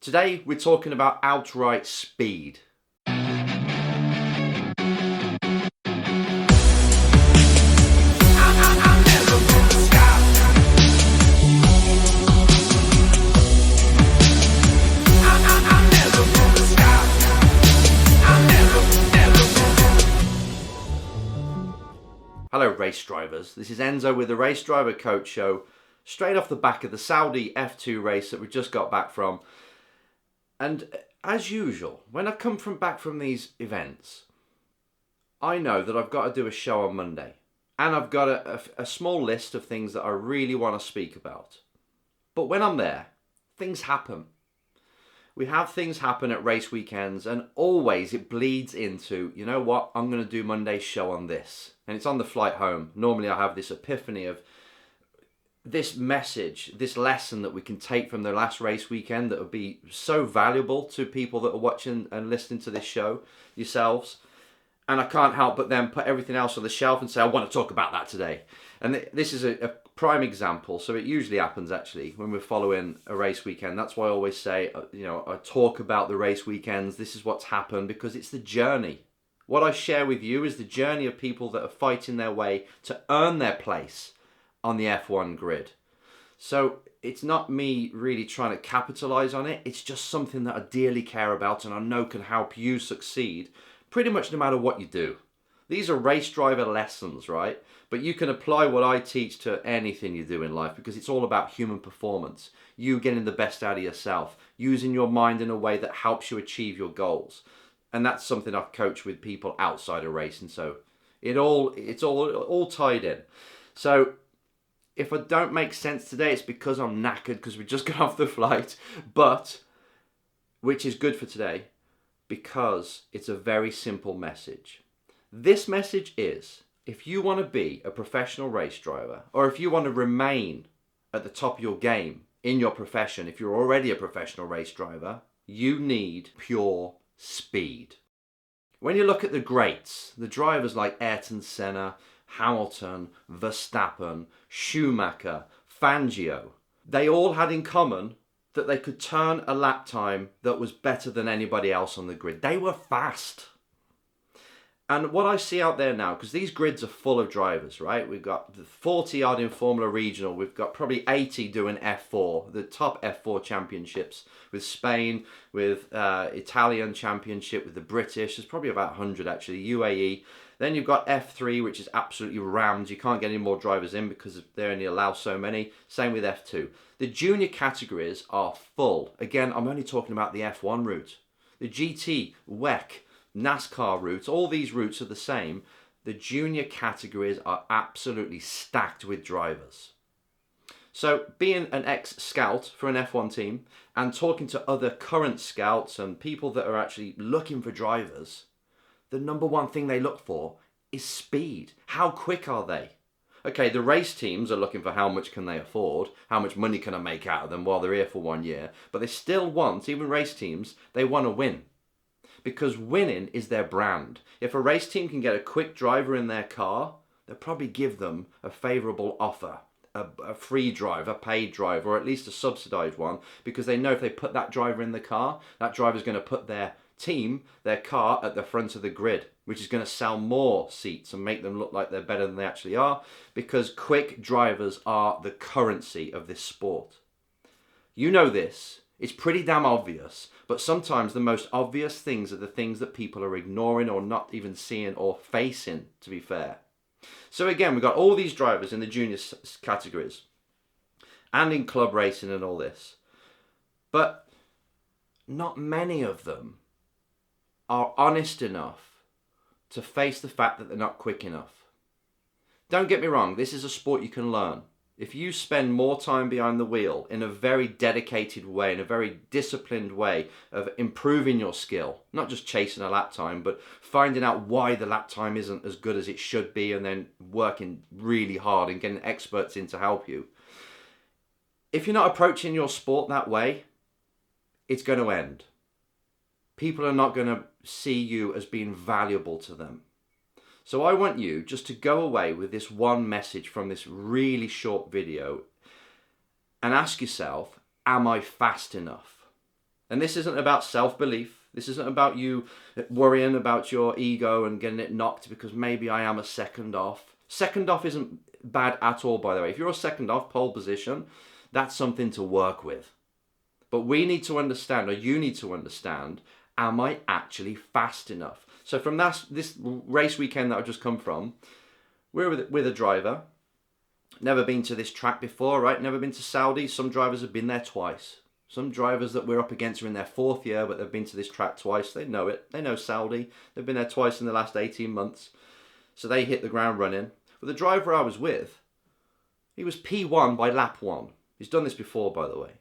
Today we're talking about outright speed. Hello race drivers, this is Enzo with the Race Driver Coach Show, straight off the back of the Saudi F2 race that we just got back from. And as usual, when I come back from these events, I know that I've got to do a show on Monday. And I've got a small list of things that I really want to speak about. But when I'm there, things happen. We have things happen at race weekends, and always it bleeds into, you know what, I'm going to do Monday's show on this. And it's on the flight home. Normally I have this epiphany of this message, this lesson that we can take from the last race weekend that would be so valuable to people that are watching and listening to this show, yourselves. And I can't help but then put everything else on the shelf and say, I want to talk about that today. And this is a prime example. So it usually happens actually when we're following a race weekend. That's why I always say, I talk about the race weekends. This is what's happened because it's the journey. What I share with you is the journey of people that are fighting their way to earn their place on the F1 grid. So it's not me really trying to capitalize on it. It's just something that I dearly care about and I know can help you succeed pretty much no matter what you do. These are race driver lessons, right? But you can apply what I teach to anything you do in life because it's all about human performance. You getting the best out of yourself, using your mind in a way that helps you achieve your goals. And that's something I coach with people outside of racing. So it's all tied in. So if I don't make sense today, it's because I'm knackered because we just got off the flight. But, which is good for today, because it's a very simple message. This message is, if you want to be a professional race driver, or if you want to remain at the top of your game in your profession, if you're already a professional race driver, you need pure speed. When you look at the greats, the drivers like Ayrton Senna, Hamilton, Verstappen, Schumacher, Fangio, they all had in common that they could turn a lap time that was better than anybody else on the grid. They were fast. And what I see out there now, because these grids are full of drivers, right? We've got the 40 odd in Formula Regional. We've got probably 80 doing F4, the top F4 championships with Spain, with Italian championship, with the British. There's probably about 100 actually, UAE. Then you've got F3, which is absolutely rammed. You can't get any more drivers in because they only allow so many. Same with F2. The junior categories are full. Again, I'm only talking about the F1 route. The GT, WEC, NASCAR routes, all these routes are the same. The junior categories are absolutely stacked with drivers. So being an ex-scout for an F1 team and talking to other current scouts and people that are actually looking for drivers, the number one thing they look for is speed. How quick are they? Okay, the race teams are looking for how much can they afford, how much money can I make out of them while they're here for 1 year, but they still want, even race teams, they want to win. Because winning is their brand. If a race team can get a quick driver in their car, they'll probably give them a favourable offer, a free drive, a paid drive, or at least a subsidised one, because they know if they put that driver in the car, that driver's going to put their team, their car, at the front of the grid, which is going to sell more seats and make them look like they're better than they actually are, because quick drivers are the currency of this sport. You know this. It's pretty damn obvious, but sometimes the most obvious things are the things that people are ignoring or not even seeing or facing, to be fair. So again, we've got all these drivers in the junior categories and in club racing and all this, but not many of them are honest enough to face the fact that they're not quick enough. Don't get me wrong, this is a sport you can learn. If you spend more time behind the wheel in a very dedicated way, in a very disciplined way of improving your skill, not just chasing a lap time, but finding out why the lap time isn't as good as it should be and then working really hard and getting experts in to help you. If you're not approaching your sport that way, it's going to end. People are not going to see you as being valuable to them. So I want you just to go away with this one message from this really short video and ask yourself, am I fast enough? And this isn't about self-belief. This isn't about you worrying about your ego and getting it knocked because maybe I am a second off. Second off isn't bad at all, by the way. If you're a second off pole position, that's something to work with. But we need to understand, or you need to understand, am I actually fast enough? So from this race weekend that I've just come from, we're with a driver. Never been to this track before, right? Never been to Saudi. Some drivers have been there twice. Some drivers that we're up against are in their 4th year, but they've been to this track twice. They know it. They know Saudi. They've been there twice in the last 18 months. So they hit the ground running. But the driver I was with, he was P1 by lap 1. He's done this before, by the way.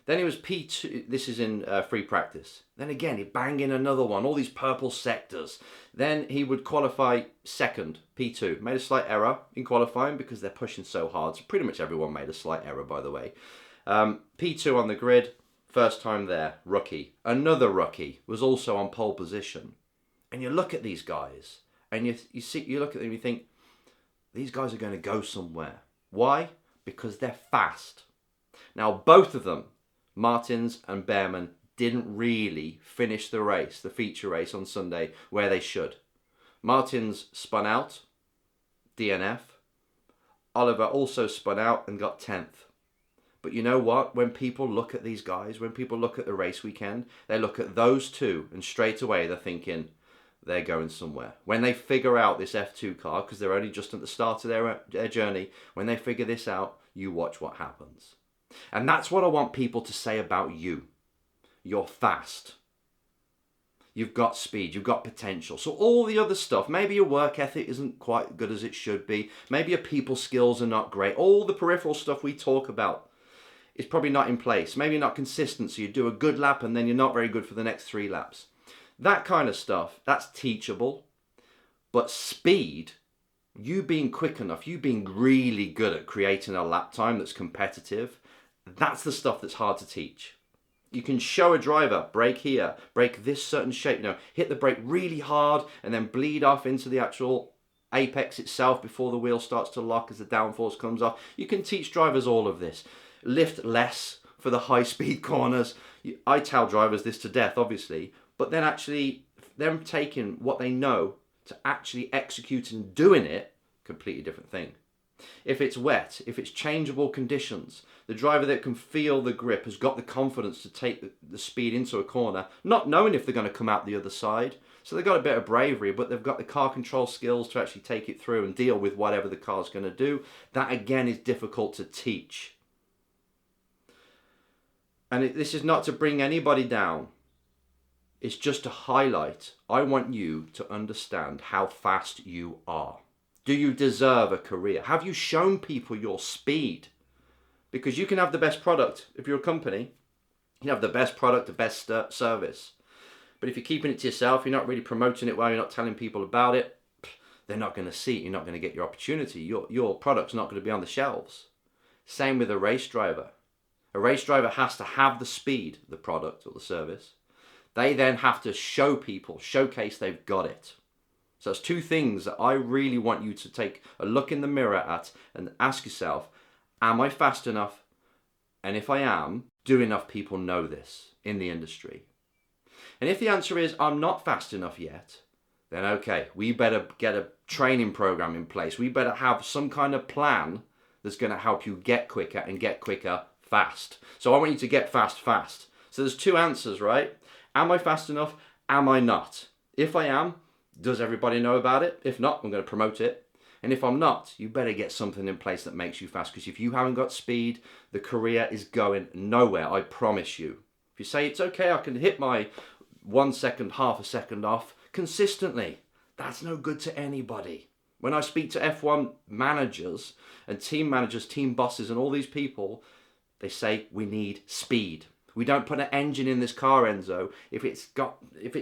Then he was P2. This is in free practice. Then again, he banged in another one. All these purple sectors. Then he would qualify second, P2. Made a slight error in qualifying because they're pushing so hard. So pretty much everyone made a slight error, by the way. P2 on the grid, first time there, rookie. Another rookie was also on pole position. And you look at these guys, and you look at them and you think, these guys are going to go somewhere. Why? Because they're fast. Now, both of them, Martins and Behrman, didn't really finish the race, the feature race on Sunday, where they should. Martins spun out, DNF. Oliver also spun out and got 10th. But you know what? When people look at these guys, when people look at the race weekend, they look at those two and straight away they're thinking they're going somewhere. When they figure out this F2 car, because they're only just at the start of their journey, when they figure this out, you watch what happens. And that's what I want people to say about you. You're fast. You've got speed. You've got potential. So all the other stuff, maybe your work ethic isn't quite good as it should be. Maybe your people skills are not great. All the peripheral stuff we talk about is probably not in place. Maybe not consistent. So you do a good lap and then you're not very good for the next 3 laps. That kind of stuff, that's teachable. But speed, you being quick enough, you being really good at creating a lap time that's competitive, that's the stuff that's hard to teach. You can show a driver, brake here, brake this certain shape, hit the brake really hard and then bleed off into the actual apex itself before the wheel starts to lock as the downforce comes off. You can teach drivers all of this. Lift less for the high speed corners. I tell drivers this to death, obviously, but then actually them taking what they know to actually execute and doing it, completely different thing. If it's wet, if it's changeable conditions, the driver that can feel the grip has got the confidence to take the speed into a corner, not knowing if they're going to come out the other side. So they've got a bit of bravery, but they've got the car control skills to actually take it through and deal with whatever the car's going to do. That again is difficult to teach. And this is not to bring anybody down. It's just to highlight, I want you to understand how fast you are. Do you deserve a career? Have you shown people your speed? Because you can have the best product. If you're a company, you can have the best product, the best service. But if you're keeping it to yourself, you're not really promoting it well, you're not telling people about it, they're not going to see it. You're not going to get your opportunity. Your product's not going to be on the shelves. Same with a race driver. A race driver has to have the speed, the product or the service. They then have to show people, showcase they've got it. So it's 2 things that I really want you to take a look in the mirror at and ask yourself, am I fast enough? And if I am, do enough people know this in the industry? And if the answer is, I'm not fast enough yet, then okay, we better get a training program in place. We better have some kind of plan that's going to help you get quicker and get quicker fast. So I want you to get fast, fast. So there's 2 answers, right? Am I fast enough? Am I not? If I am, does everybody know about it? If not, I'm going to promote it. And if I'm not, you better get something in place that makes you fast. Because if you haven't got speed, the career is going nowhere, I promise you. If you say, it's okay, I can hit my 1 second, half a second off consistently, that's no good to anybody. When I speak to F1 managers and team managers, team bosses and all these people, they say we need speed. We don't put an engine in this car, Enzo, if it's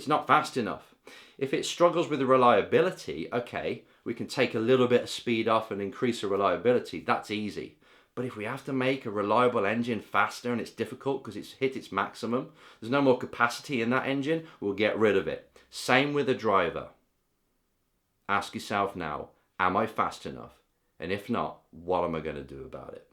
not fast enough. If it struggles with the reliability, okay, we can take a little bit of speed off and increase the reliability. That's easy. But if we have to make a reliable engine faster and it's difficult because it's hit its maximum, there's no more capacity in that engine, we'll get rid of it. Same with a driver. Ask yourself now, am I fast enough? And if not, what am I going to do about it?